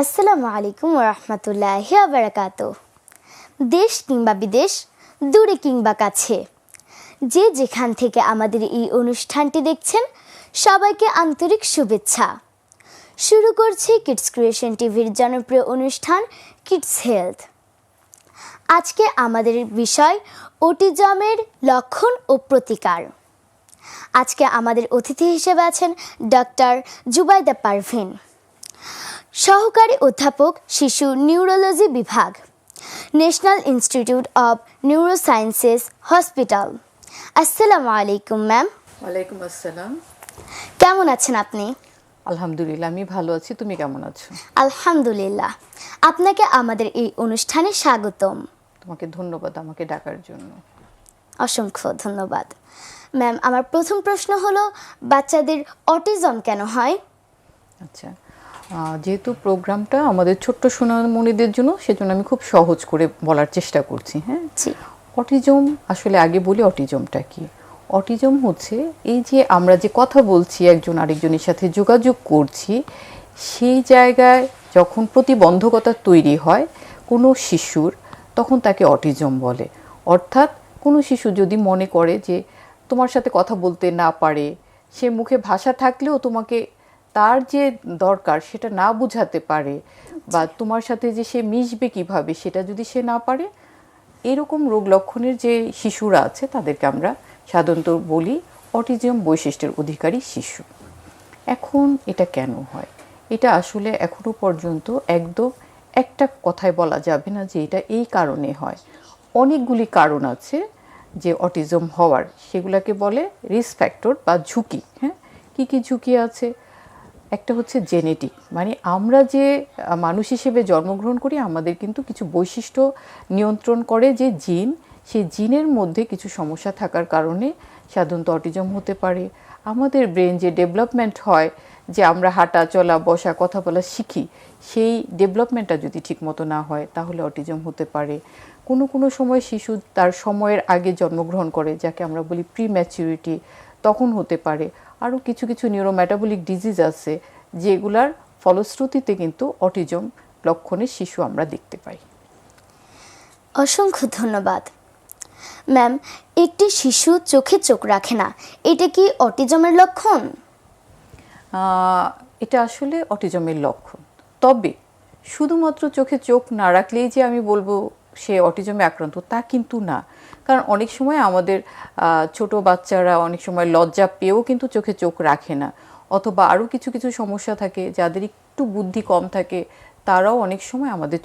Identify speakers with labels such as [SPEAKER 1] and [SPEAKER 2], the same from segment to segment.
[SPEAKER 1] আসসালামু আলাইকুম ওরহমতুল্লাহি ওয়াবারাকাতুহ। দেশ কিংবা বিদেশ, দূরে কিংবা কাছে, যে যেখান থেকে আমাদের এই অনুষ্ঠানটি দেখছেন সবাইকে আন্তরিক শুভেচ্ছা। শুরু করছি কিডস ক্রিয়েশন টিভির জনপ্রিয় অনুষ্ঠান কিডস হেলথ। আজকে আমাদের বিষয় অটিজমের লক্ষণ ও প্রতিকার। আজকে আমাদের অতিথি হিসেবে আছেন ডক্টর জুবাইদা পারভিন, সহকারী অধ্যাপক শিশু নিউরোলজি বিভাগ, national institute of neurosciences hospital. আসসালামু আলাইকুম ম্যাম।
[SPEAKER 2] ওয়ালাইকুম আসসালাম।
[SPEAKER 1] কেমন আছেন আপনি?
[SPEAKER 2] আলহামদুলিল্লাহ, আমি ভালো আছি। তুমি কেমন আছো?
[SPEAKER 1] আলহামদুলিল্লাহ। আপনাকে আমাদের এই অনুষ্ঠানে স্বাগতম।
[SPEAKER 2] তোমাকে ধন্যবাদ আমাকে ডাকার জন্য।
[SPEAKER 1] অসংখ্য ধন্যবাদ। ম্যাম, আমার প্রথম প্রশ্ন হলো, বাচ্চাদের অটিজম কেন হয়?
[SPEAKER 2] আচ্ছা, যেহেতু প্রোগ্রামটা আমাদের ছোট্ট সোনামণিদের জন্য, সেজন্য আমি খুব সহজ করে বলার চেষ্টা করছি। হ্যাঁ,
[SPEAKER 1] জি।
[SPEAKER 2] অটিজম আসলে আগে বলি অটিজমটা কি। অটিজম হচ্ছে এই যে আমরা যে কথা বলছি, একজন আরেকজনের সাথে যোগাযোগ করছি, সেই জায়গায় যখন প্রতিবন্ধকতা তৈরি হয় কোনো শিশুর, তখন তাকে অটিজম বলে। অর্থাৎ কোনো শিশু যদি মনে করে যে তোমার সাথে কথা বলতে না পারে, সে মুখে ভাষা থাকলেও তোমাকে তার যে দরকার সেটা না বুঝাতে পারে, বা তোমার সাথে যে সে মিশবে কিভাবে সেটা যদি সে না পারে, এরকম রোগ লক্ষণের যে শিশুরা আছে তাদেরকে আমরা সাধারণত বলি অটিজম বৈশিষ্ট্যের অধিকারী শিশু। এখন এটা কেন হয়? এটা আসলে এখনো পর্যন্ত একদম একটা কথায় বলা যাবে না যে এটা এই কারণে হয়। অনেকগুলি কারণ আছে যে অটিজম হওয়ার, সেগুলোকে বলে রিস্ক ফ্যাক্টর বা ঝুঁকি। হ্যাঁ, কী কী ঝুঁকি আছে? একটা হচ্ছে জেনেটিক, মানে আমরা যে মানুষ হিসেবে জন্মগ্রহণ করি, আমাদের কিন্তু কিছু বৈশিষ্ট্য নিয়ন্ত্রণ করে যে জিন, সেই জিনের মধ্যে কিছু সমস্যা থাকার কারণে সাধারণত অটিজম হতে পারে। আমাদের ব্রেন যে ডেভেলপমেন্ট হয়, যে আমরা হাঁটা চলা বসা কথা বলা শিখি, সেই ডেভেলপমেন্টটা যদি ঠিকমতো না হয় তাহলে অটিজম হতে পারে। কোনো কোনো সময় শিশু তার সময়ের আগে জন্মগ্রহণ করে, যাকে আমরা বলি প্রিম্যাচুরিটি, তখন হতে পারে। আরও কিছু কিছু নিউরোমেটাবলিক ডিজিজ আছে যেগুলার ফলশ্রুতিতে কিন্তু অটিজম লক্ষণের শিশু আমরা দেখতে পাই।
[SPEAKER 1] অসংখ্য ধন্যবাদ ম্যাম। একটি শিশু চোখে চোখ রাখে না, এটা কি অটিজমের লক্ষণ?
[SPEAKER 2] এটা আসলে অটিজমের লক্ষণ। তবে শুধুমাত্র চোখে চোখ না রাখলেই যে আমি বলবো সে অটিজমে আক্রান্ত, তা কিন্তু না। কারণ অনেক সময় আমাদের ছোট বাচ্চারা অনেক সময় লজ্জা পেয়েও কিন্তু চোখে চোখ রাখে না, অথবা আরও কিছু কিছু সমস্যা থাকে, যাদের একটু বুদ্ধি কম থাকে, তারাও অনেক সময় আমাদের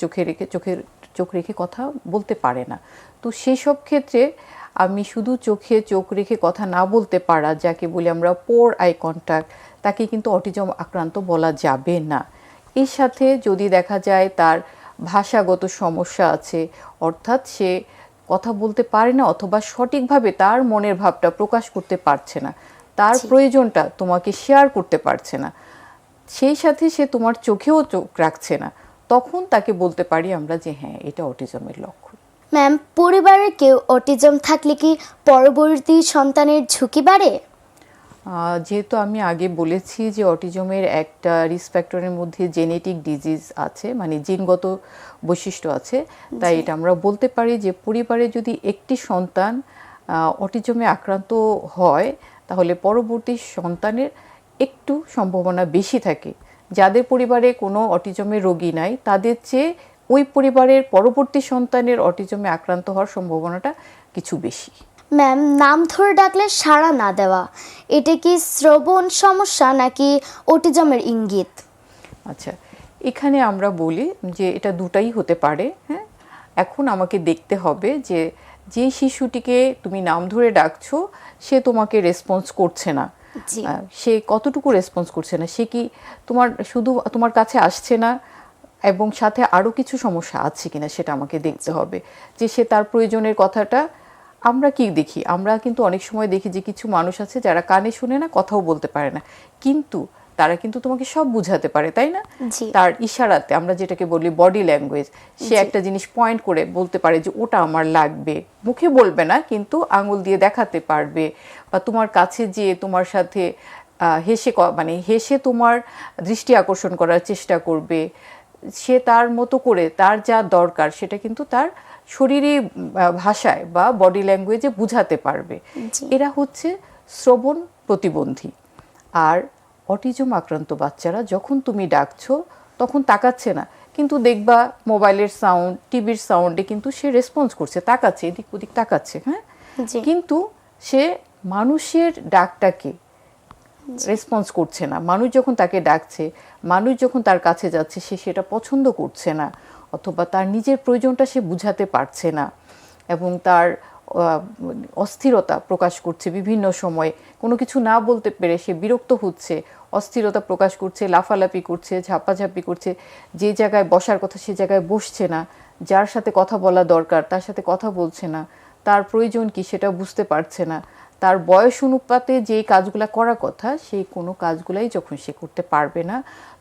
[SPEAKER 2] চোখ রেখে কথা বলতে পারে না। তো সেই সব ক্ষেত্রে আমি শুধু চোখে চোখ রেখে কথা না বলতে পারা, যাকে বলি আমরা পোর আই কন্ট্যাক্ট, তাকে কিন্তু অটিজম আক্রান্ত বলা যাবে না। এর সাথে যদি দেখা যায় তার ভাষাগত সমস্যা আছে, অর্থাৎ সে কথা বলতে পারে না অথবা সঠিকভাবে তার মনের ভাবটা প্রকাশ করতে পারছে না, তার প্রয়োজনটা তোমাকে শেয়ার করতে পারছে না, সেই সাথে সে তোমার চোখেও চোখ রাখছে না, তখন তাকে বলতে পারি আমরা যে হ্যাঁ, এটা অটিজমের লক্ষণ।
[SPEAKER 1] ম্যাম, পরিবারের কেউ অটিজম থাকলে কি পরবর্তী সন্তানের ঝুঁকি বাড়ে?
[SPEAKER 2] যেহেতু আমি আগে বলেছি যে অটিজমের একটা রিস্ক ফ্যাক্টরের মধ্যে জেনেটিক ডিজিজ আছে, মানে জিনগত বৈশিষ্ট্য আছে, তাই এটা আমরা বলতে পারি যে পরিবারে যদি একটি সন্তান অটিজমে আক্রান্ত হয়, তাহলে পরবর্তী সন্তানের একটু সম্ভাবনা বেশি থাকে। যাদের পরিবারে কোনো অটিজমের রোগী নাই, তাদের চেয়ে ওই পরিবারের পরবর্তী সন্তানের অটিজমে আক্রান্ত হওয়ার সম্ভাবনাটা কিছু বেশি।
[SPEAKER 1] ম্যাম, নাম ধরে ডাকলে সাড়া না দেওয়া, এটা কি শ্রবণ সমস্যা নাকি অটিজমের ইঙ্গিত?
[SPEAKER 2] আচ্ছা, এখানে আমরা বলি যে এটা দুটাই হতে পারে। হ্যাঁ, এখন আমাকে দেখতে হবে যে যে শিশুটিকে তুমি নাম ধরে ডাকছো সে তোমাকে রেসপন্স করছে না, সে কতটুকু রেসপন্স করছে না, সে কি শুধু তোমার কাছে আসছে না, এবং সাথে আরও কিছু সমস্যা আছে কিনা সেটা আমাকে দেখতে হবে, যে সে তার প্রয়োজনের কথাটা। আমরা কি দেখি, আমরা কিন্তু অনেক সময় দেখি যে কিছু মানুষ আছে যারা কানে শুনে না, কথাও বলতে পারে না, কিন্তু তারা কিন্তু তোমাকে সব বুঝাতে পারে, তাই না? তার ইশারাতে, আমরা যেটাকে বলি বডি ল্যাঙ্গুয়েজ, সে একটা জিনিস পয়েন্ট করে বলতে পারে যে ওটা আমার লাগবে, মুখে বলবে না কিন্তু আঙুল দিয়ে দেখাতে পারবে, বা তোমার কাছে যেয়ে তোমার সাথে হেসে তোমার দৃষ্টি আকর্ষণ করার চেষ্টা করবে। সে তার মতো করে তার যা দরকার সেটা কিন্তু তার শরীরী ভাষায় বা বডি ল্যাঙ্গুয়েজে বুঝাতে পারবে।
[SPEAKER 1] জি।
[SPEAKER 2] এরা হচ্ছে শ্রবণ প্রতিবন্ধী। আর অটিজম আক্রান্ত বাচ্চারা যখন তুমি ডাকছো তখন তাকাচ্ছে না, কিন্তু দেখবা মোবাইলের সাউন্ড, টিভির সাউন্ডে কিন্তু সে রেসপন্স করছে, তাকাচ্ছে, এদিক ওদিক তাকাচ্ছে, হ্যাঁ,
[SPEAKER 1] জি।
[SPEAKER 2] কিন্তু সে মানুষের ডাকটাকে রেসপন্স করছে না। মানুষ যখন তাকে ডাকছে, মানুষ যখন তার কাছে যাচ্ছে, সে সেটা পছন্দ করছে না, অথবা তার নিজের প্রয়োজনটা সে বুঝাতে পারছে না, এবং তার অস্থিরতা প্রকাশ করছে বিভিন্ন সময়, কোনো কিছু না বলতে পেরে সে বিরক্ত হচ্ছে, অস্থিরতা প্রকাশ করছে, লাফালাফি করছে, ঝাপাঝাপি করছে, যে জায়গায় বসার কথা সে জায়গায় বসছে না, যার সাথে কথা বলা দরকার তার সাথে কথা বলছে না, তার প্রয়োজন কি সেটা বুঝতে পারছে না, তার বয়স অনুপাতে যেই কাজগুলো করার কথা সেই কোনো কাজগুলাই যখন সে করতে পারবে না,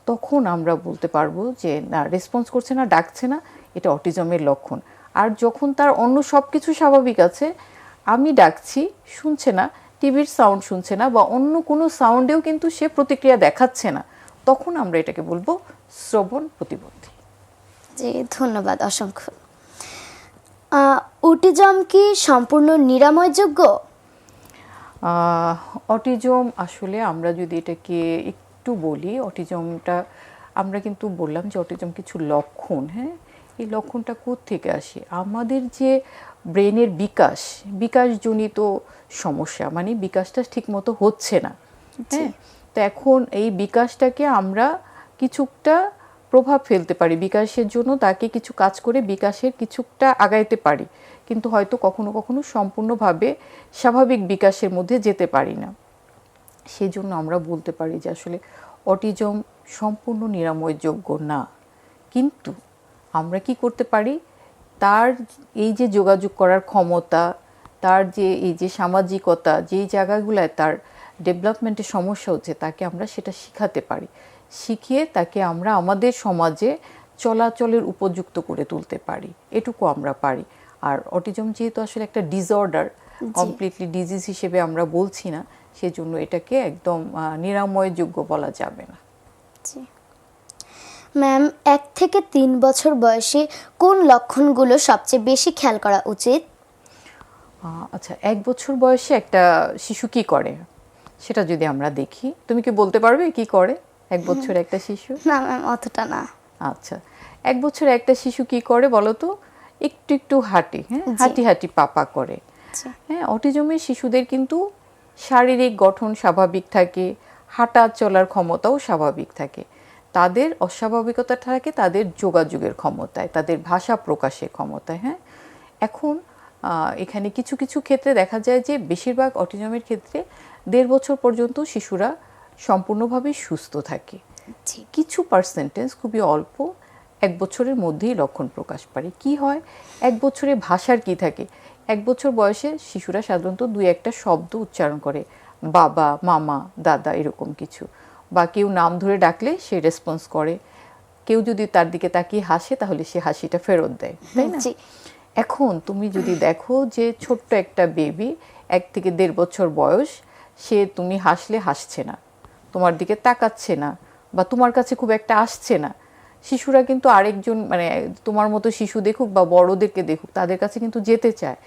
[SPEAKER 2] তখন আমরা বলতে পারবো যে না, রেসপন্স করছে না, ডাকছে না, এটা অটিজমের লক্ষণ। আর যখন তার অন্য সব কিছু স্বাভাবিক আছে, আমি ডাকছি শুনছে না, টিভির সাউন্ড শুনছে না, বা অন্য কোনো সাউন্ডেও কিন্তু সে প্রতিক্রিয়া দেখাচ্ছে না, তখন আমরা এটাকে বলবো শ্রবণ প্রতিবন্ধী।
[SPEAKER 1] জি, ধন্যবাদ অসংখ্য। অটিজম কি সম্পূর্ণ নিরাময়যোগ্য?
[SPEAKER 2] অটিজম আসলে আমরা যদি এটাকে একটু বলি, অটিজমটা আমরা কিন্তু বললাম যে অটিজম কিছু লক্ষণ, হ্যাঁ, এই লক্ষণটা কোত্থেকে আসে? আমাদের যে ব্রেনের বিকাশজনিত সমস্যা, মানে বিকাশটা ঠিকমতো হচ্ছে না, হ্যাঁ, তো এখন এই বিকাশটাকে আমরা কিছুটা প্রভাব ফেলতে পারি, বিকাশের জন্য তাকে কিছু কাজ করে বিকাশের কিছুটা আগাইতে পারি, কিন্তু হয়তো কখনো কখনো সম্পূর্ণভাবে স্বাভাবিক বিকাশের মধ্যে যেতে পারি না। সেজন্য আমরা বলতে পারি যে আসলে অটিজম সম্পূর্ণ নিরাময়যোগ্য না। কিন্তু আমরা কি করতে পারি, তার এই যে যোগাযোগ করার ক্ষমতা, তার যে এই যে সামাজিকতা, যেই জায়গাগুলোয় তার ডেভেলপমেন্টের সমস্যা হচ্ছে, তাকে আমরা সেটা শিখাতে পারি, শিখিয়ে তাকে আমরা আমাদের সমাজে চলাচলের উপযুক্ত করে তুলতে পারি, এটুকু আমরা পারি। আর অটিজম যেহেতু আসলে একটা ডিসঅর্ডার, কমপ্লিটলি ডিজিজ হিসেবে আমরা বলছি না, সেজন্য এটাকে একদম নিরাময়যোগ্য বলা যাবে না।
[SPEAKER 1] জি ম্যাম, 1 থেকে 3 বছর বয়সে কোন লক্ষণগুলো সবচেয়ে বেশি খেয়াল করা উচিত?
[SPEAKER 2] আচ্ছা, 1 বছর বয়সে একটা শিশু কি করে সেটা যদি আমরা দেখি, তুমি কি বলতে পারবে কি করে 1 বছর একটা শিশু?
[SPEAKER 1] না ম্যাম, অতটা না।
[SPEAKER 2] আচ্ছা, 1 বছর একটা শিশু কি করে বলো তো? একটু একটু হাঁটে, হ্যাঁ, হাঁটি হাঁটি পাপা করে। হ্যাঁ, অটিজমের শিশুদের কিন্তু শারীরিক গঠন স্বাভাবিক থাকে, হাঁটা চলার ক্ষমতাও স্বাভাবিক থাকে, তাদের অস্বাভাবিকতা থাকে তাদের যোগাযোগের ক্ষমতায়, তাদের ভাষা প্রকাশের ক্ষমতায়। হ্যাঁ, এখন এখানে কিছু কিছু ক্ষেত্রে দেখা যায় যে বেশিরভাগ অটিজমের ক্ষেত্রে 1.5 বছর পর্যন্ত শিশুরা সম্পূর্ণভাবে সুস্থ থাকে, কিছু পার্সেন্টেজ খুবই অল্প 1 বছরের মধ্যেই লক্ষণ প্রকাশ পায়। কি হয় 1 বছরে ভাষার কি থাকে, 1 বছর বয়সে শিশুরা সাধারণত 2-1টা শব্দ উচ্চারণ করে, বাবা, মামা, দাদা, এরকম কিছু, বা কেউ নাম ধরে ডাকলে সে রেসপন্স করে, কেউ যদি তার দিকে তাকিয়ে হাসে তাহলে সে হাসিটা ফেরত দেয়, তাই না? এখন তুমি যদি দেখো যে ছোট্ট একটা বেবি 1 থেকে 1.5 বছর বয়স, সে তুমি হাসলে হাসছে না, তোমার দিকে তাকাচ্ছে না, বা তোমার কাছে খুব একটা আসছে না, শিশুরা কিন্তু আরেকজন, মানে তোমার মতো শিশু দেখুক বা বড়দেরকে দেখুক, তাদের কাছে কিন্তু যেতে চায়,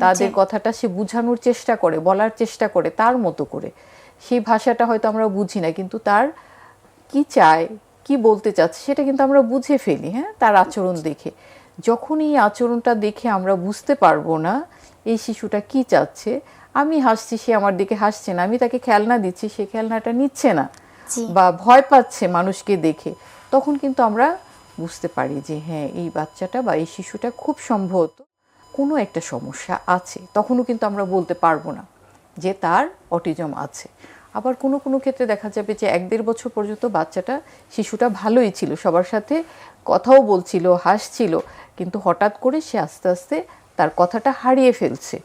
[SPEAKER 2] তাদের কথাটা সে বোঝানোর চেষ্টা করে, বলার চেষ্টা করে তার মতো করে। সেই ভাষাটা হয়তো আমরা বুঝি না, কিন্তু তার কি চায়, কি বলতে চাচ্ছে সেটা কিন্তু আমরা বুঝে ফেলি, হ্যাঁ, তার আচরণ দেখে। যখন এই আচরণটা দেখে আমরা বুঝতে পারবো না এই শিশুটা কি চাচ্ছে, আমি হাসছি সে আমার দিকে হাসছে না, আমি তাকে খেলনা দিচ্ছি সে খেলনাটা নিচ্ছে না, বা ভয় পাচ্ছে মানুষকে দেখে, তখন কিন্তু আমরা বুঝতে পারি যে হ্যাঁ, এই বাচ্চাটা বা এই শিশুটা খুব সম্ভবত কোনো একটা সমস্যা আছে। তখনও কিন্তু আমরা বলতে পারবো না যে তার অটিজম আছে। আবার কোনো কোনো ক্ষেত্রে দেখা যাবে যে 1-1.5 বছর পর্যন্ত বাচ্চাটা, শিশুটা ভালোই ছিল, সবার সাথে কথাও বলছিল, হাসছিল, কিন্তু হঠাৎ করে সে আস্তে আস্তে তার কথাটা হারিয়ে ফেলছে।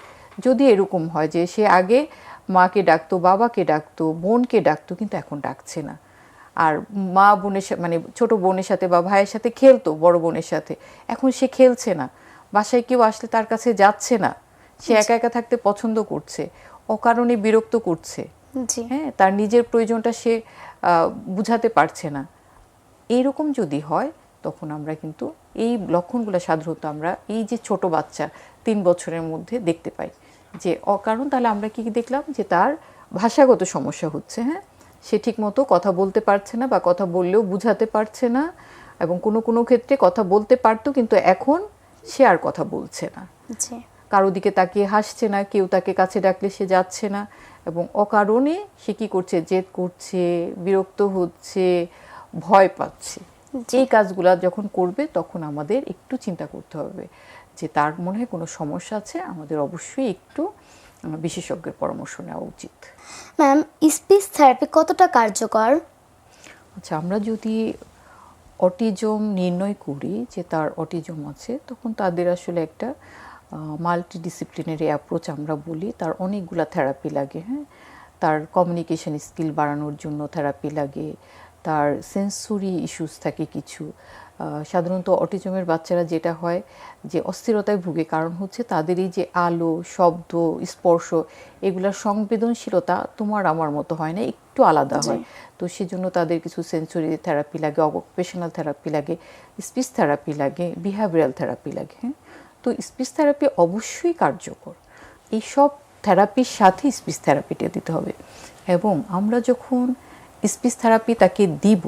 [SPEAKER 2] যদি এরকম হয় যে সে আগে মাকে ডাকতো, বাবাকে ডাকতো, বোনকে ডাকতো, কিন্তু এখন ডাকছে না, আর মা বোনের মানে ছোট বোনের সাথে বা ভাইয়ের সাথে খেলতো, বড় বোনের সাথে, এখন সে খেলছে না, বাসায় কেউ আসলে তার কাছে যাচ্ছে না, সে একা একা থাকতে পছন্দ করছে, অকারণে বিরক্ত করছে, হ্যাঁ, তার নিজের প্রয়োজনটা সে বুঝাতে পারছে না। এইরকম যদি হয় তখন আমরা কিন্তু এই লক্ষণগুলো সাধারণত আমরা এই যে ছোট বাচ্চা 3 বছরের মধ্যে দেখতে পাই, যে অকারণ তাহলে আমরা কি দেখলাম যে তার ভাষাগত সমস্যা হচ্ছে, হ্যাঁ, সে ঠিক মতো কথা বলতে পারছে না বা কথা বললেও বুঝাতে পারছে না, এবং কোনো কোনো ক্ষেত্রে কথা বলতে পারতো কিন্তু এখন সে আর কথা বলছে না,
[SPEAKER 1] জি
[SPEAKER 2] কারো দিকে তাকিয়ে হাসছে না, কেউ তাকে কাছে ডাকলে সে যাচ্ছে না, এবং অকারণে সে কি করছে, জেদ করছে, বিরক্ত হচ্ছে, ভয় পাচ্ছে। এই কাজগুলা যখন করবে তখন আমাদের একটু চিন্তা করতে হবে যে তার মনে হয় কোনো সমস্যা আছে, আমাদের অবশ্যই একটু বিশেষজ্ঞের পরামর্শ নেওয়া উচিত।
[SPEAKER 1] ম্যাম, স্পিচ থেরাপি কতটা কার্যকর?
[SPEAKER 2] আচ্ছা, আমরা যদি অটিজম নির্ণয় করি যে তার অটিজম আছে, তখন তাদের আসলে একটা মাল্টিডিসিপ্লিনারি অ্যাপ্রোচ আমরা বলি। তার অনেকগুলা থেরাপি লাগে, হ্যাঁ, তার কমিউনিকেশন স্কিল বাড়ানোর জন্য থেরাপি লাগে, তার সেন্সরি ইস্যুস থাকে কিছু। সাধারণত অটিজমের বাচ্চারা যেটা হয় যে অস্থিরতায় ভুগে, কারণ হচ্ছে তাদের এই যে আলো, শব্দ, স্পর্শ, এগুলার সংবেদনশীলতা তোমার আমার মতো হয় না, একটু আলাদা হয়। তো সেজন্য তাদের কিছু সেন্সরি থেরাপি লাগে, অকুপেশনাল থেরাপি লাগে, স্পিচ থেরাপি লাগে, বিহেভিয়ারাল থেরাপি লাগে, হ্যাঁ। তো স্পিচ থেরাপি অবশ্যই কার্যকর, এইসব থেরাপির সাথে স্পিচ থেরাপিটা দিতে হবে। এবং আমরা যখন স্পিচ থেরাপি তাকে দিব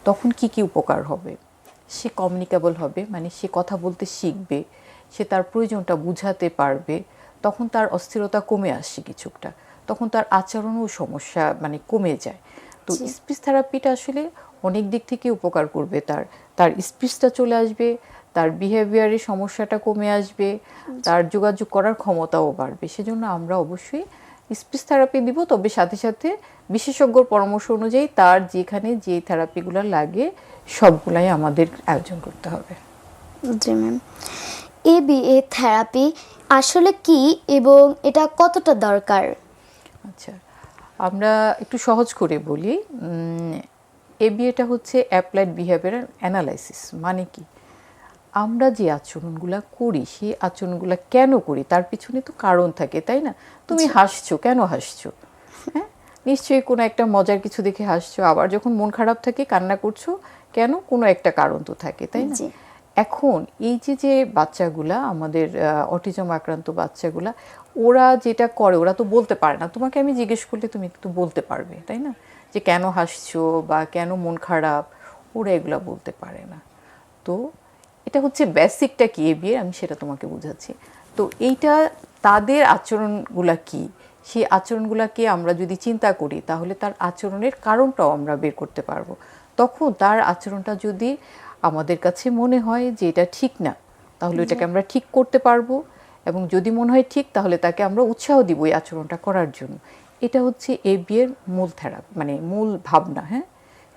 [SPEAKER 2] তখন কি কি উপকার হবে, সে কমিউনিকেবল হবে, মানে সে কথা বলতে শিখবে, সে তার প্রয়োজনটা বুঝাতে পারবে, তখন তার অস্থিরতা কমে আসছে কিছুটা, তখন তার আচরণও সমস্যা মানে কমে যায়। তো স্পিচ থেরাপিটা আসলে অনেক দিক থেকে উপকার করবে, তার তার স্পিচটা চলে আসবে, তার বিহেভিয়ারের সমস্যাটা কমে আসবে, তার যোগাযোগ করার ক্ষমতাও বাড়বে। সেজন্য আমরা অবশ্যই স্পিচ থেরাপি দিব, তবে সাথে সাথে বিশেষজ্ঞর পরামর্শ অনুযায়ী তার যেখানে যে থেরাপিগুলো লাগে সবগুলাই আমাদের আয়োজন করতে হবে।
[SPEAKER 1] জি ম্যাম, এবিএ থেরাপি আসলে কি এবং এটা কতটা দরকার?
[SPEAKER 2] আচ্ছা, আমরা একটু সহজ করে বলি। এবিএটা হচ্ছে অ্যাপ্লাইড বিহেভিয়ারাল অ্যানালাইসিস। মানে কি, আমরা যে আচরণগুলো করি সেই আচরণগুলো কেন করি তার পিছনে তো কারণ থাকে, তাই না? তুমি হাসছো, কেন হাসছো? হ্যাঁ, নিশ্চয়ই কোনো একটা মজার কিছু দেখে হাসছো, আবার যখন মন খারাপ থাকে কান্না করছো, কেন? কোনো একটা কারণ তো থাকে, তাই না? এখন এই যে যে বাচ্চাগুলা আমাদের অটিজম আক্রান্ত বাচ্চাগুলা, ওরা যেটা করে ওরা তো বলতে পারে না, তোমাকে আমি জিজ্ঞেস করলে তুমি একটু বলতে পারবে, তাই না, যে কেন হাসছো বা কেন মন খারাপ, ওরা এগুলা বলতে পারে না। তো এটা হচ্ছে বেসিকটা কি এবিএ, আমি সেটা তোমাকে বোঝাচ্ছি। তো এইটা তাদের আচরণগুলা কি, সেই আচরণগুলাকে আমরা যদি চিন্তা করি তাহলে তার আচরণের কারণটাও আমরা বের করতে পারবো। তখন তার আচরণটা যদি আমাদের কাছে মনে হয় যে এটা ঠিক না, তাহলে এটাকে আমরা ঠিক করতে পারবো, এবং যদি মনে হয় ঠিক তাহলে তাকে আমরা উৎসাহ দিব এই আচরণটা করার জন্য। এটা হচ্ছে এবিএর মূল থেরাপি, মানে মূল ভাবনা, হ্যাঁ।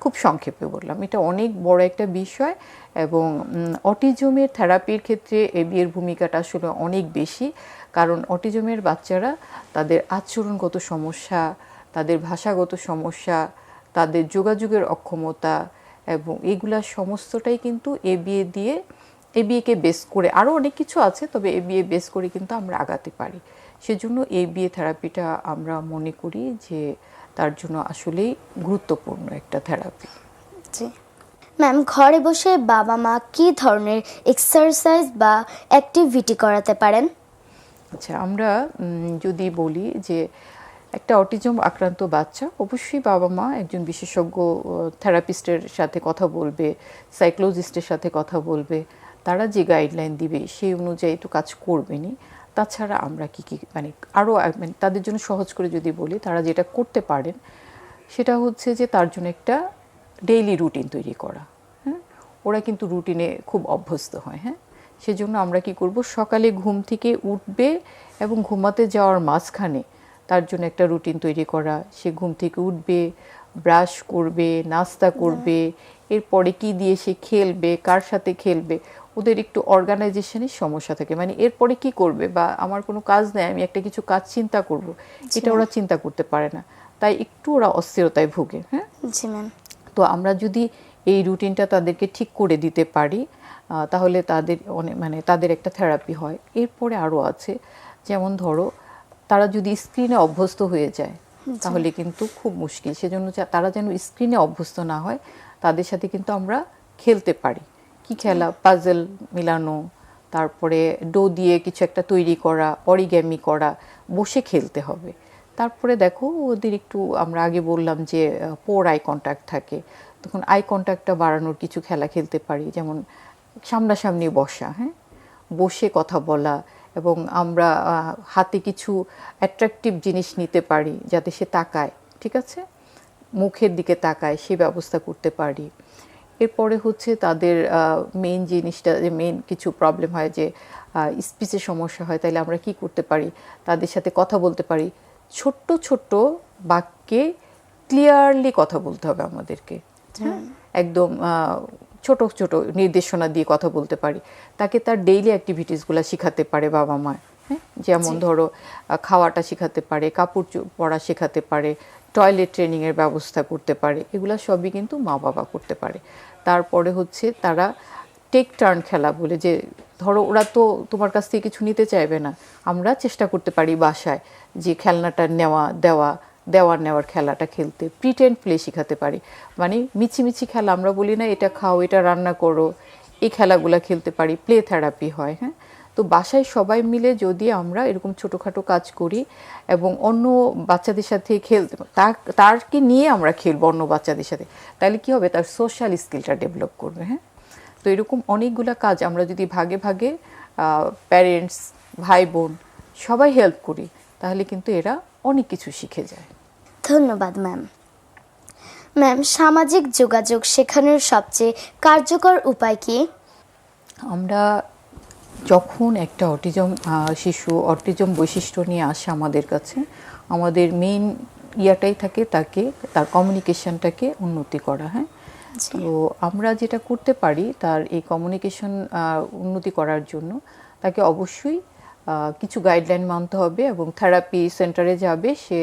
[SPEAKER 2] খুব সংক্ষেপে বললাম, এটা অনেক বড় একটা বিষয়, এবং অটিজমের থেরাপির ক্ষেত্রে এবিএর ভূমিকাটা আসলে অনেক বেশি, কারণ অটিজমের বাচ্চারা তাদের আচরণগত সমস্যা, তাদের ভাষাগত সমস্যা, তাদের যোগাযোগের অক্ষমতা, এবং এগুলা সমস্তটাই কিন্তু এবিএকে বেস করে, আরও অনেক কিছু আছে, তবে এবিএ বেস করে কিন্তু আমরা আগাতে পারি। সেজন্য এবিএ থেরাপিটা আমরা মনে করি যে তার জন্য আসলেই গুরুত্বপূর্ণ একটা থেরাপি।
[SPEAKER 1] জি ম্যাম, ঘরে বসে বাবা মা কী ধরনের এক্সারসাইজ বা অ্যাক্টিভিটি করাতে পারেন?
[SPEAKER 2] আচ্ছা, আমরা যদি বলি যে একটা অটিজম আক্রান্ত বাচ্চা, অবশ্যই বাবা মা একজন বিশেষজ্ঞ থেরাপিস্টের সাথে কথা বলবে, সাইকোলজিস্টের সাথে কথা বলবে, তারা যে গাইডলাইন দিবে সেই অনুযায়ী তো কাজ করবেনই। তাছাড়া আমরা কি কি মানে আরও মানে তাদের জন্য সহজ করে যদি বলি, তারা যেটা করতে পারেন সেটা হচ্ছে যে তার জন্য একটা ডেইলি রুটিন তৈরি করা, হ্যাঁ। ওরা কিন্তু রুটিনে খুব অভ্যস্ত হয়, হ্যাঁ। সেজন্য আমরা কি করব, সকালে ঘুম থেকে উঠবে এবং ঘুমাতে যাওয়ার মাঝখানে তার জন্য একটা রুটিন তৈরি করা। সে ঘুম থেকে উঠবে, ব্রাশ করবে, নাস্তা করবে, এরপরে কি দিয়ে সে খেলবে, কার সাথে খেলবে, ওদের একটু অর্গানাইজেশনের সমস্যা থাকে, মানে এরপরে কি করবে বা আমার কোনো কাজ নেই, আমি একটা কিছু কাজ চিন্তা করব, এটা ওরা চিন্তা করতে পারে না, তাই একটু ওরা অস্থিরতায় ভোগে, হ্যাঁ।
[SPEAKER 1] জি ম্যাম।
[SPEAKER 2] তো আমরা যদি এই রুটিনটা তাদেরকে ঠিক করে দিতে পারি তাহলে তাদের অনেক মানে তাদের একটা থেরাপি হয়। এরপরে আরও আছে, যেমন ধরো তারা যদি স্ক্রিনে অভ্যস্ত হয়ে যায় তাহলে কিন্তু খুব মুশকিল। সেজন্য তারা যেন স্ক্রিনে অভ্যস্ত না হয়, তাদের সাথে কিন্তু আমরা খেলতে পারি। কি খেলা, পাজল মিলানো, তারপরে ডো দিয়ে কিছু একটা তৈরি করা, অরিগ্যামি করা, বসে খেলতে হবে। তারপরে দেখো ওদের একটু, আমরা আগে বললাম যে পোর আই কন্ট্যাক্ট থাকে, তখন আই কন্ট্যাক্টটা বাড়ানোর কিছু খেলা খেলতে পারি, যেমন সামনাসামনি বসা, হ্যাঁ, বসে কথা বলা, এবং আমরা হাতে কিছু অ্যাট্রাকটিভ জিনিস নিতে পারি যাতে সে তাকায়, ঠিক আছে, মুখের দিকে তাকায়, সে ব্যবস্থা করতে পারি। এরপরে হচ্ছে তাদের মেইন জিনিসটা, যে মেইন কিছু প্রবলেম হয় যে স্পিচের সমস্যা হয়, তাহলে আমরা কি করতে পারি, তাদের সাথে কথা বলতে পারি, ছোট্ট ছোট্ট বাক্যে ক্লিয়ারলি কথা বলতে হবে আমাদেরকে, হ্যাঁ, একদম ছোট ছোট নির্দেশনা দিয়ে কথা বলতে পারি। তাকে তার ডেইলি অ্যাক্টিভিটিসগুলো শেখাতে পারে বাবা মা, হ্যাঁ, যেমন ধরো খাওয়াটা শেখাতে পারে, কাপড় পরা শেখাতে পারে, টয়লেট ট্রেনিংয়ের ব্যবস্থা করতে পারে, এগুলা সবই কিন্তু মা বাবা করতে পারে। তারপরে হচ্ছে তারা টেক টার্ন খেলা বলে, যে ধরো ওরা তো তোমার কাছ থেকে কিছু নিতে চাইবে না, আমরা চেষ্টা করতে পারি বাসায় যে খেলনাটা দেওয়ার নেওয়ার খেলাটা খেলতে, প্রিটেন্ড প্লে শেখাতে পারি, মানে মিছিমিছি খেলা, আমরা বলি না এটা খাও, এটা রান্না করো, এই খেলাগুলো খেলতে পারি, প্লে থেরাপি হয়, হ্যাঁ। তো বাসায় সবাই মিলে যদি আমরা এরকম ছোটোখাটো কাজ করি এবং অন্য বাচ্চাদের সাথে তারকে নিয়ে আমরা খেলবো অন্য বাচ্চাদের সাথে, তাহলে কি হবে, তার সোশ্যাল স্কিলটা ডেভেলপ করবে, হ্যাঁ। তো এরকম অনেকগুলো কাজ আমরা যদি ভাগে ভাগে প্যারেন্টস, ভাই বোন সবাই হেল্প করি, তাহলে কিন্তু এরা অনেক কিছু শিখে যায়।
[SPEAKER 1] ধন্যবাদ ম্যাম। ম্যাম, সামাজিক যোগাযোগ শেখানোর সবচেয়ে কার্যকর উপায় কি?
[SPEAKER 2] আমরা যখন একটা শিশু অটিজম বৈশিষ্ট্য নিয়ে আসে আমাদের কাছে, আমাদের মেইন ইয়াটাই থাকে তাকে, তার কমিউনিকেশনটাকে উন্নতি করা, হ্যাঁ। তো আমরা যেটা করতে পারি, তার এই কমিউনিকেশন উন্নতি করার জন্য তাকে অবশ্যই কিছু গাইডলাইন মানতে হবে, এবং থেরাপি সেন্টারে যাবে, সে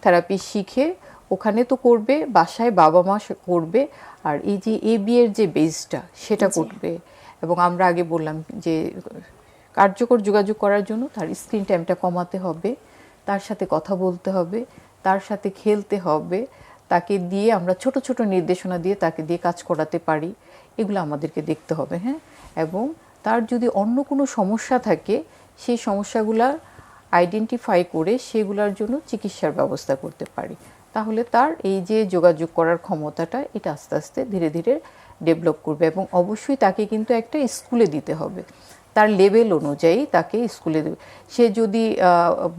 [SPEAKER 2] থেরাপি শিখে ওখানে তো করবে, বাসায় বাবা মা করবে, আর এই যে এবি এর যে বেসটা সেটা করবে। এবং আমরা আগে বললাম যে কার্যকর যোগাযোগ করার জন্য তার স্ক্রিন টাইমটা কমাতে হবে, তার সাথে কথা বলতে হবে, তার সাথে খেলতে হবে, তাকে দিয়ে আমরা ছোট ছোট নির্দেশনা দিয়ে তাকে দিয়ে কাজ করাতে পারি, এগুলো আমাদেরকে দেখতে হবে, হ্যাঁ। এবং তার যদি অন্য কোনো সমস্যা থাকে, সেই সমস্যাগুলা আইডেন্টিফাই করে সেগুলোর জন্য চিকিৎসার ব্যবস্থা করতে পারি, তাহলে তার এই যে যোগাযোগ করার ক্ষমতাটা, এটা আস্তে আস্তে ধীরে ধীরে ডেভেলপ করবে। এবং অবশ্যই তাকে কিন্তু একটা স্কুলে দিতে হবে, তার লেভেল অনুযায়ী তাকে স্কুলে দেবে। সে যদি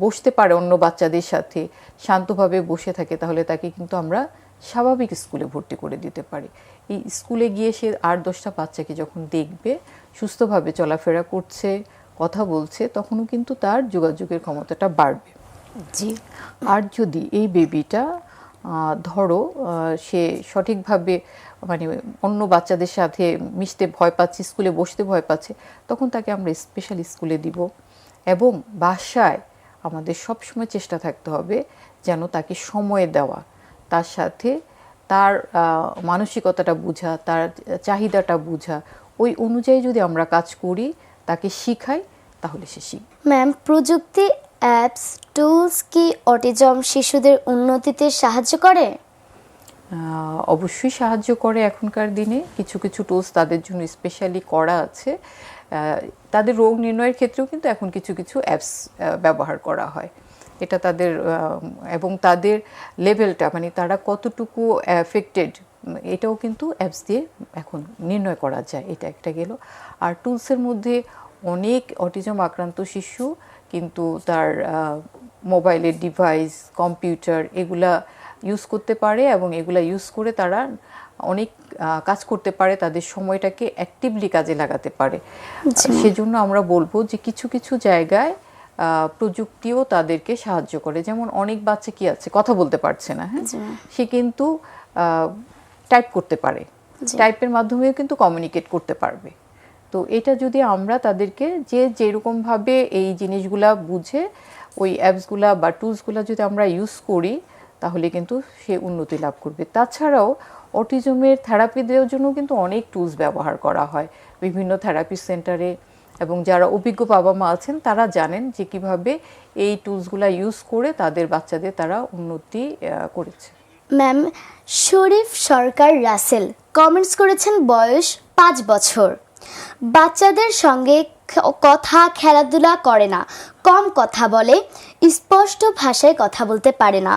[SPEAKER 2] বসতে পারে অন্য বাচ্চাদের সাথে, শান্তভাবে বসে থাকে, তাহলে তাকে কিন্তু আমরা স্বাভাবিক স্কুলে ভর্তি করে দিতে পারি। এই স্কুলে গিয়ে সে 8-10টা বাচ্চাকে যখন দেখবে সুস্থভাবে চলাফেরা করছে, কথা বলছে, তখনও কিন্তু তার যোগাযোগের ক্ষমতাটা বাড়বে।
[SPEAKER 1] জি।
[SPEAKER 2] আর যদি এই বেবিটা ধরো সে সঠিকভাবে, মানে অন্য বাচ্চাদের সাথে মিশতে ভয় পাচ্ছে, স্কুলে বসতে ভয় পাচ্ছে, তখন তাকে আমরা স্পেশাল স্কুলে দিব। এবং বাসায় আমাদের সবসময় চেষ্টা থাকতে হবে যেন তাকে সময় দেওয়া, তার সাথে তার মানসিকতাটা বোঝা, তার চাহিদাটা বোঝা, ওই অনুযায়ী যদি আমরা কাজ করি, তাকে শিখাই, তাহলে সে শিখবে।
[SPEAKER 1] ম্যাম, প্রযুক্তি, অ্যাপস, টুলস কি অটিজম শিশুদের উন্নতিতে সাহায্য করে?
[SPEAKER 2] অবশ্যই সাহায্য করে। এখনকার দিনে কিছু কিছু টুলস তাদের জন্য স্পেশালি করা আছে। তাদের রোগ নির্ণয়ের ক্ষেত্রেও কিন্তু এখন কিছু কিছু অ্যাপস ব্যবহার করা হয়। এটা তাদের এবং তাদের লেভেলটা, মানে তারা কতটুকু অ্যাফেক্টেড, এটাও কিন্তু অ্যাপস দিয়ে এখন নির্ণয় করা যায়। এটা একটা গেল। আর টুলসের মধ্যে অনেক অটিজম আক্রান্ত শিশু কিন্তু তার মোবাইলের ডিভাইস, কম্পিউটার, এগুলা ইউজ করতে পারে, এবং এগুলা ইউজ করে তারা অনেক কাজ করতে পারে, তাদের সময়টাকে অ্যাক্টিভলি কাজে লাগাতে পারে। সেজন্য আমরা বলবো যে কিছু কিছু জায়গায় প্রযুক্তিও তাদেরকে সাহায্য করে। যেমন অনেক বাচ্চা কি আছে, কথা বলতে পারছে না, হ্যাঁ, সে কিন্তু টাইপ করতে পারে, টাইপের মাধ্যমেও কিন্তু কমিউনিকেট করতে পারবে। তো এটা যদি আমরা তাদেরকে যেরকমভাবে এই জিনিসগুলা বুঝে ওই অ্যাপসগুলা বা টুলসগুলা যদি আমরা ইউজ করি, তাহলে কিন্তু সে উন্নতি লাভ করবে। তাছাড়াও অটিজমের থেরাপি দেওয়ার জন্য কিন্তু অনেক টুলস ব্যবহার করা হয় বিভিন্ন থেরাপি সেন্টারে, এবং যারা অভিজ্ঞ বাবা মা আছেন তারা জানেন যে কিভাবে এই টুলসগুলা ইউজ করে তাদের বাচ্চাদের তারা উন্নতি করেছে।
[SPEAKER 1] ম্যাম শরীফ সরকার রাসেল কমেন্টস করেছেন বয়স 5 বছর, বাচ্চাদের সঙ্গে কথা খেলাধুলা করে না, কম কথা বলে, স্পষ্ট ভাষায় কথা বলতে পারে না,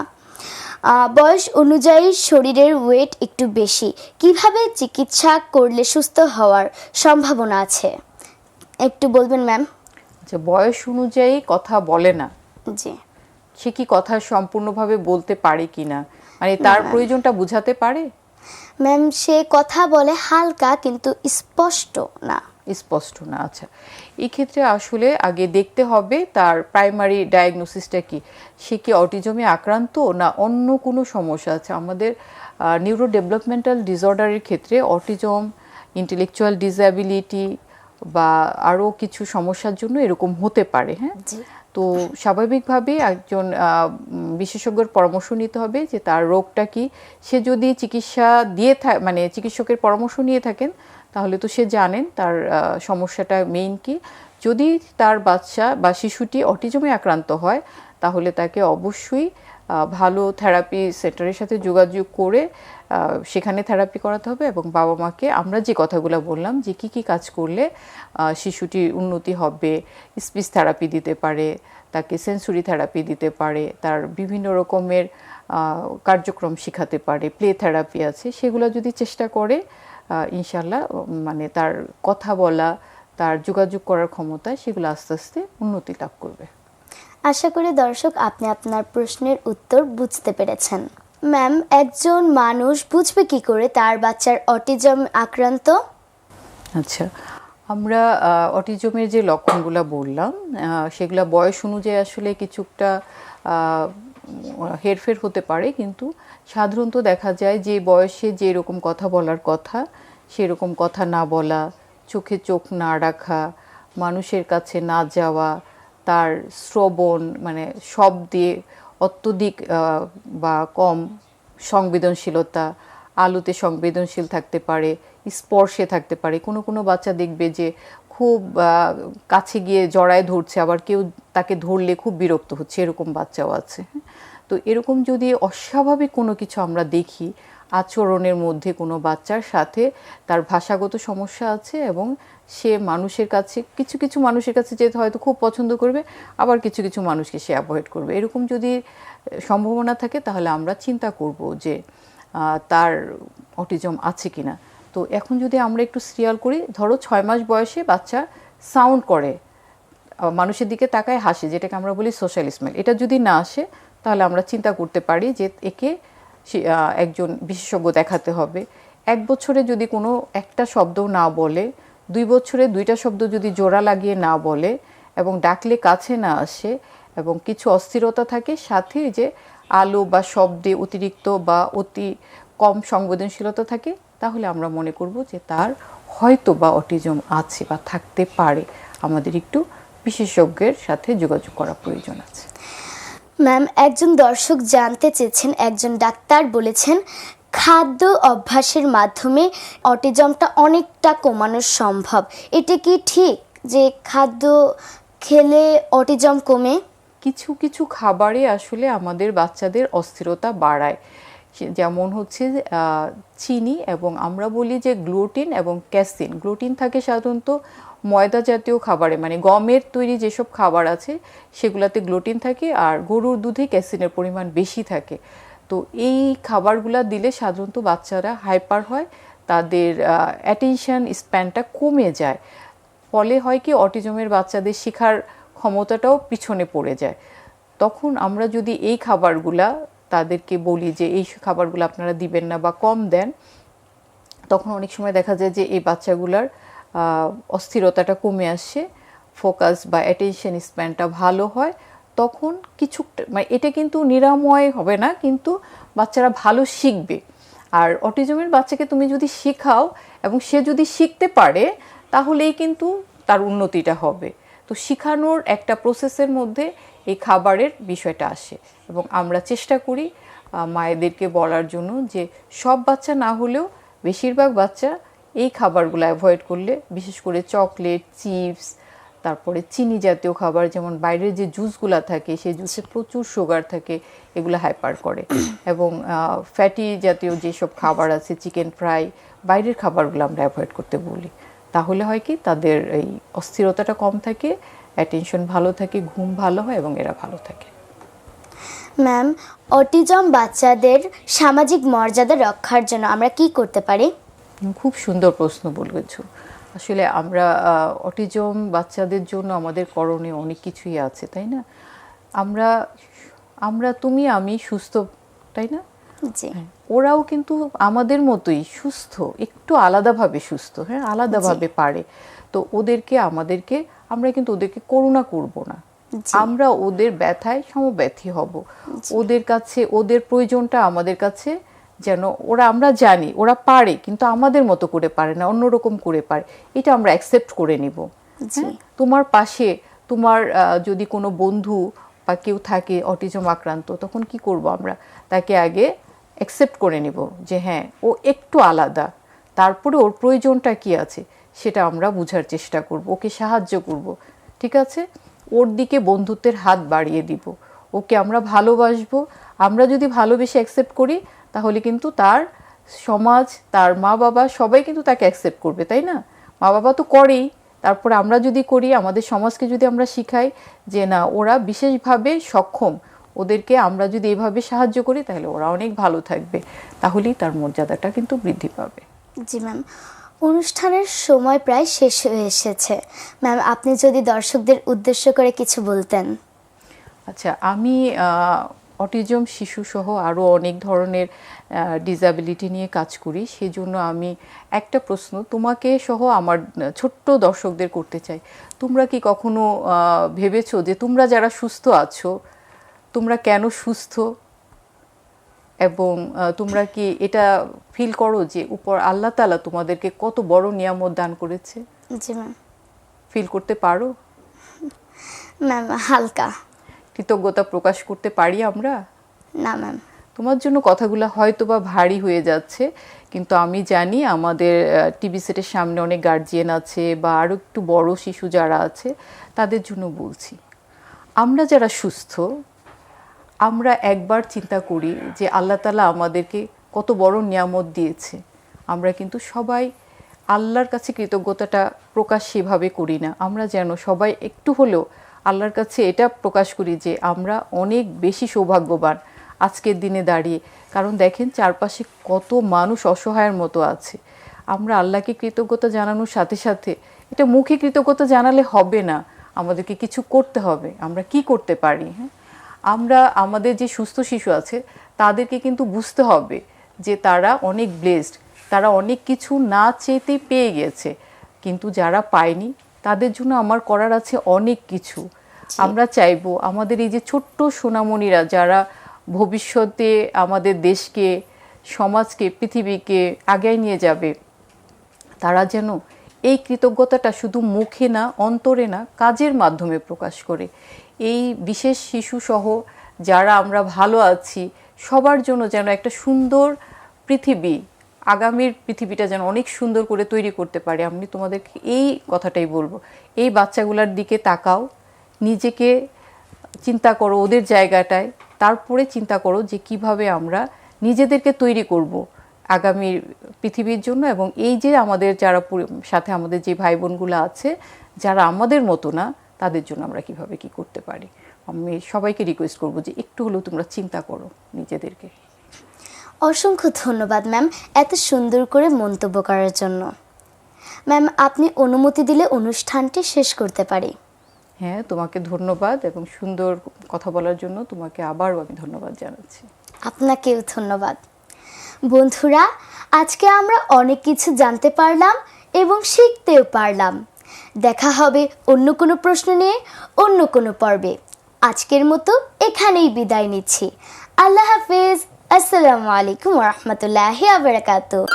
[SPEAKER 1] বয়স অনুযায়ী শরীরের ওয়েট একটু বেশি, কিভাবে চিকিৎসা করলে সুস্থ হওয়ার সম্ভাবনা আছে একটু বলবেন ম্যাম?
[SPEAKER 2] যে বয়স অনুযায়ী কথা বলে না,
[SPEAKER 1] জি
[SPEAKER 2] সে কি কথা সম্পূর্ণভাবে বলতে পারে কিনা, মানে তার প্রয়োজনটা বুঝাতে পারে?
[SPEAKER 1] ম্যাম সে কথা বলে হালকা কিন্তু স্পষ্ট না।
[SPEAKER 2] স্পষ্ট না, আচ্ছা। এই ক্ষেত্রে আসলে আগে দেখতে হবে তার প্রাইমারি ডায়াগনোসিসটা কি, সে কি অটিজমে আক্রান্ত না অন্য কোনো সমস্যা আছে। আমাদের নিউরো ডেভেলপমেন্টাল ডিসঅর্ডারের ক্ষেত্রে অটিজম, ইন্টেলেকচুয়াল ডিসএবিলিটি বা আরও কিছু সমস্যার জন্য এরকম হতে পারে। হ্যাঁ, তো স্বাভাবিকভাবে একজন বিশেষজ্ঞের পরামর্শ নিতে হবে যে তার রোগটা কি। সে যদি চিকিৎসা দিয়ে মানে চিকিৎসকের পরামর্শ নিয়ে থাকেন তাহলে তো সে জানেন তার সমস্যাটা মেইন কি। যদি তার বাচ্চা বা শিশুটি অটিজমে আক্রান্ত হয় তাহলে তাকে অবশ্যই ভালো থেরাপি সেন্টারের সাথে যোগাযোগ করে সেখানে থেরাপি করাতে হবে এবং বাবা মাকে আমরা যে কথাগুলো বললাম যে কি কি কাজ করলে শিশুটির উন্নতি হবে, স্পিচ থেরাপি দিতে পারে, তাকে সেন্সরি থেরাপি দিতে পারে, তার বিভিন্ন রকমের কার্যক্রম শেখাতে পারে, প্লে থেরাপি আছে, সেগুলো যদি চেষ্টা করে ইনশাল্লাহ মানে তার কথা বলা, তার যোগাযোগ করার ক্ষমতা সেগুলো আস্তে আস্তে উন্নতি লাভ করবে।
[SPEAKER 1] আশা করি দর্শক আপনি আপনার প্রশ্নের উত্তর বুঝতে পেরেছেন। ম্যাম একজন মানুষ বুঝবে কি করে তার বাচ্চার অটিজম আক্রান্ত?
[SPEAKER 2] আচ্ছা, আমরা অটিজমের যে লক্ষণগুলো বললাম সেগুলা বয়স অনুযায়ী আসলে কিছুটা হেরফের হতে পারে, কিন্তু সাধারণত দেখা যায় যে বয়সে যে রকম কথা বলার কথা সেরকম কথা না বলা, চোখে চোখ না রাখা, মানুষের কাছে না যাওয়া, তার শ্রবণ মানে শব্দে অত্যধিক বা কম সংবেদনশীলতা, আলোতে সংবেদনশীল থাকতে পারে, স্পর্শে থাকতে পারে। কোনো কোনো বাচ্চা দেখবে যে খুব কাছে গিয়ে জড়ায় ধরছে, আবার কেউ তাকে ধরলে খুব বিরক্ত হচ্ছে, এরকম বাচ্চাও আছে। তো এরকম যদি অস্বাভাবিক কোনো কিছু আমরা দেখি, আচরণের মধ্যে কোনো বাচ্চার সাথে তার ভাষাগত সমস্যা আছে এবং সে মানুষের কাছে কিছু কিছু মানুষের কাছে যেতে হয়তো খুব পছন্দ করবে, আবার কিছু কিছু মানুষকে সে অ্যাভয়েড করবে, এরকম যদি সম্ভাবনা থাকে তাহলে আমরা চিন্তা করব যে তার অটিজম আছে কিনা। তো এখন যদি আমরা একটু সিরিয়াল করি, ধরো 6 মাস বয়সে বাচ্চা সাউন্ড করে, মানুষের দিকে তাকায় হাসে, যেটাকে আমরা বলি সোশ্যাল স্মাইল, এটা যদি না আসে তাহলে আমরা চিন্তা করতে পারি যে একে একজন বিশেষজ্ঞ দেখাতে হবে। 1 বছরে যদি কোনো একটা শব্দ না বলে, 2 বছরে 2টা শব্দ যদি জোড়া লাগিয়ে না বলে এবং ডাকলে কাছে না আসে এবং কিছু অস্থিরতা থাকে, সাথে যে আলো বা শব্দে অতিরিক্ত বা অতি কম সংবেদনশীলতা থাকে, তাহলে আমরা মনে করব যে তার হয়তো বা অটিজম আছে বা থাকতে পারে, আমাদের একটু বিশেষজ্ঞের সাথে যোগাযোগ করা প্রয়োজন আছে।
[SPEAKER 1] ম্যাম একজন দর্শক জানতে চেয়েছেন, একজন ডাক্তার বলেছেন খাদ্য অভ্যাসের মাধ্যমে অটিজমটা অনেকটা কমানো সম্ভব, এটা কি ঠিক যে খাদ্য খেলে অটিজম কমে?
[SPEAKER 2] কিছু কিছু খাবারে আসলে আমাদের বাচ্চাদের অস্থিরতা বাড়ায়, যেমন হচ্ছে চিনি এবং আমরা বলি যে গ্লুটিন এবং ক্যাসিন। গ্লুটিন থাকে সাধারণত ময়দা জাতীয় খাবারে, মানে গমের তৈরি যেসব খাবার আছে সেগুলোতে গ্লুটিন থাকে, আর গরুর দুধে ক্যাসিনের পরিমাণ বেশি থাকে। তো এই খাবারগুলো দিলে সাধারণত বাচ্চারা হাইপার হয়, তাদের অ্যাটেনশন স্প্যানটা কমে যায়, ফলে হয় কি অটিজমের বাচ্চাদের শেখার ক্ষমতাটাও পিছনে পড়ে যায়। তখন আমরা যদি এই খাবারগুলা তাদেরকে বলি যে এই খাবারগুলো আপনারা দিবেন না বা কম দেন, তখন অনেক সময় দেখা যায় যে এই বাচ্চাগুলার অস্থিরতাটা কমে আসে, ফোকাস বা অ্যাটেনশন স্প্যানটা ভালো হয়। তখন কিছু মানে এটা কিন্তু নিরাময় হবে না, কিন্তু বাচ্চারা ভালো শিখবে। আর অটিজমের বাচ্চাকে তুমি যদি শেখাও এবং সে যদি শিখতে পারে তাহলেই কিন্তু তার উন্নতিটা হবে। তো শেখানোর একটা প্রসেসের মধ্যে এই খাবারের বিষয়টা আসে এবং আমরা চেষ্টা করি মায়েদেরকে বলার জন্য যে সব বাচ্চা না হলেও বেশিরভাগ বাচ্চা এই খাবারগুলো অ্যাভয়েড করলে, বিশেষ করে চকলেট, চিপস, তারপরে চিনি জাতীয় খাবার, যেমন বাইরের যে জুসগুলো থাকে সেই জুসে প্রচুর সুগার থাকে, এগুলো হাইপার করে। এবং ফ্যাটি জাতীয় যেসব খাবার আছে, চিকেন ফ্রাই, বাইরের খাবারগুলো আমরা অ্যাভয়েড করতে বলি। তাহলে হয় কি, তাদের এই অস্থিরতাটা কম থাকে, অ্যাটেনশন ভালো থাকে, ঘুম ভালো হয় এবং এরা ভালো থাকে।
[SPEAKER 1] ম্যাম, অটিজম বাচ্চাদের সামাজিক মর্যাদা রক্ষার জন্য আমরা কি করতে পারি?
[SPEAKER 2] খুব সুন্দর প্রশ্ন বলেছ। আসলে আমরা অটিজম বাচ্চাদের জন্য আমাদের করণীয় অনেক কিছুই আছে, তাই না? আমরা তুমি আমি সুস্থ, তাই না?
[SPEAKER 1] জি।
[SPEAKER 2] ওরাও কিন্তু আমাদের মতোই সুস্থ, একটু আলাদাভাবে সুস্থ, হ্যাঁ, আলাদাভাবে পারে। তো আমাদেরকে আমরা কিন্তু ওদেরকে করুণা করব না, আমরা ওদের ব্যথায় সমব্যথী হব। ওদের কাছে ওদের প্রয়োজনটা আমাদের কাছে যেন আমরা জানি ওরা পারে, কিন্তু আমাদের মতো করে পারে না, অন্যরকম করে পারে, এটা আমরা অ্যাকসেপ্ট করে নিব। তোমার পাশে তোমার যদি কোনো বন্ধু বা কেউ থাকে অটিজম আক্রান্ত, তখন কি করব আমরা? তাকে আগে অ্যাকসেপ্ট করে নিব যে হ্যাঁ, ও একটু আলাদা, তারপরে ওর প্রয়োজনটা কি আছে সেটা আমরা বোঝার চেষ্টা করব, ওকে সাহায্য করব, ঠিক আছে? ওর দিকে বন্ধুত্বের হাত বাড়িয়ে দিব, ওকে আমরা ভালোবাসবো। আমরা যদি ভালোবেসে অ্যাকসেপ্ট করি, তাহলে কিন্তু তার সমাজ, তার মা বাবা সবাই কিন্তু তাকে অ্যাকসেপ্ট করবে, তাই না? মা বাবা তো করেই, তারপরে আমরা যদি করি, আমাদের সমাজকে যদি আমরা শিখাই যে না, ওরা বিশেষভাবে সক্ষম, ওদেরকে আমরা যদি এভাবে সাহায্য করি, তাহলে ওরা অনেক ভালো থাকবে, তাহলেই তার মর্যাদাটা কিন্তু বৃদ্ধি পাবে।
[SPEAKER 1] জি ম্যাম, অনুষ্ঠানের সময় প্রায় শেষ হয়ে এসেছে। ম্যাম, আপনি যদি দর্শকদের উদ্দেশ্য করে কিছু বলতেন।
[SPEAKER 2] আচ্ছা, আমি অটিজম শিশুসহ আরও অনেক ধরনের ডিসএবিলিটি নিয়ে কাজ করি, সেজন্য আমি একটা প্রশ্ন তোমাকে সহ আমার ছোট্ট দর্শকদের করতে চাই। তোমরা কি কখনো ভেবেছো যে তোমরা যারা সুস্থ আছো, তোমরা কেন সুস্থ? এবং তোমরা কি এটা ফিল করো যে উপর আল্লাহ তাআলা তোমাদেরকে কত বড় নিয়ামত দান করেছে?
[SPEAKER 1] জি ম্যাম।
[SPEAKER 2] ফিল করতে পারো?
[SPEAKER 1] ম্যাম, হালকা।
[SPEAKER 2] কৃতজ্ঞতা প্রকাশ করতে পারি আমরা?
[SPEAKER 1] না ম্যাম।
[SPEAKER 2] তোমার জন্য কথাগুলো হয়তো বা ভারী হয়ে যাচ্ছে, কিন্তু আমি জানি আমাদের টিভি সেটের সামনে অনেক গার্জিয়ান আছে বা আরও একটু বড় শিশু যারা আছে, তাদের জন্য বলছি, আমরা যারা সুস্থ, আমরা একবার চিন্তা করি যে আল্লাহ তাআলা আমাদেরকে কত বড় নিয়ামত দিয়েছে। আমরা কিন্তু সবাই আল্লাহর কাছে কৃতজ্ঞতাটা প্রকাশ সেভাবে করি না। আমরা যেন সবাই একটু হলেও আল্লাহর কাছে এটা প্রকাশ করি যে আমরা অনেক বেশি সৌভাগ্যবান আজকের দিনে দাঁড়িয়ে। কারণ দেখেন, চারপাশে কত মানুষ অসহায়ের মতো আছে। আমরা আল্লাহকে কৃতজ্ঞতা জানানোর সাথে সাথে, এটা মুখে কৃতজ্ঞতা জানালে হবে না, আমাদেরকে কিছু করতে হবে। আমরা কি করতে পারি? হ্যাঁ, আমরা আমাদের যে সুস্থ শিশু আছে তাদেরকে কিন্তু বুঝতে হবে যে তারা অনেক ব্লেসড, তারা অনেক কিছু না চেয়েতেই পেয়ে গেছে। কিন্তু যারা পায়নি, তাদের জন্য আমার করার আছে অনেক কিছু। আমরা চাইবো আমাদের এই যে ছোট্ট সোনামণিরা, যারা ভবিষ্যতে আমাদের দেশকে, সমাজকে, পৃথিবীকে আগায় নিয়ে যাবে, তারা যেন এই কৃতজ্ঞতাটা শুধু মুখে না, অন্তরে না, কাজের মাধ্যমে প্রকাশ করে। এই বিশেষ শিশু সহ যারা আমরা ভালো আছি, সবার জন্য যেন একটা সুন্দর পৃথিবী, আগামীর পৃথিবীটা যেন অনেক সুন্দর করে তৈরি করতে পারে। আমি তোমাদেরকে এই কথাটাই বলবো, এই বাচ্চাগুলোর দিকে তাকাও, নিজেকে চিন্তা করো ওদের জায়গাটায়, তারপরে চিন্তা করো যে কিভাবে আমরা নিজেদেরকে তৈরি করব আগামীর পৃথিবীর জন্য। এবং এই যে আমাদের যারা সাথে আমাদের যে ভাই বোনগুলো আছে যারা আমাদের মতো না, তাদের জন্য আমরা কিভাবে কি করতে পারি। আমি সবাইকে রিকোয়েস্ট করব যে একটু হলেও তোমরা চিন্তা করো নিজেদেরকে।
[SPEAKER 1] অসংখ্য ধন্যবাদ ম্যাম, এত সুন্দর করে মন্তব্য করার জন্য। ম্যাম, আপনি অনুমতি দিলে অনুষ্ঠানটি শেষ করতে পারি।
[SPEAKER 2] হ্যাঁ, তোমাকে ধন্যবাদ, এবং সুন্দর কথা বলার জন্য তোমাকে আবারও আমি ধন্যবাদ জানাচ্ছি।
[SPEAKER 1] আপনাকেও ধন্যবাদ। বন্ধুরা, আজকে আমরা অনেক কিছু জানতে পারলাম এবং শিখতেও পারলাম। দেখা হবে অন্য কোনো প্রশ্ন নিয়ে অন্য কোনো পর্বে। আজকের মতো এখানেই বিদায় নিচ্ছি। আল্লাহ হাফেজ। আসসালামু আলাইকুম ওয়া রাহমাতুল্লাহি ওয়া বারাকাতুহু।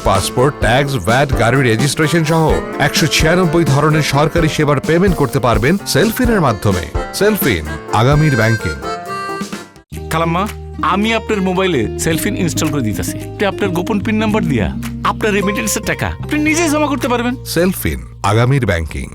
[SPEAKER 3] পাসপোর্ট, ট্যাক্স, ভ্যাট, গাড়ি রেজিস্ট্রেশন সহ 196 ধরনের সরকারি সেবার পেমেন্ট করতে পারবেন সেলফিনের মাধ্যমে। সেলফিন, আগামীর ব্যাংকিং।
[SPEAKER 4] খালাম্মা, আমি আপনার মোবাইলে সেলফিন ইনস্টল করে দিতেছি। আপনার গোপন পিন নাম্বার দিয়া আপনার রেমিটেন্সের টাকা আপনি নিজেই জমা করতে পারবেন।
[SPEAKER 3] সেলফিন, আগামীর ব্যাংকিং।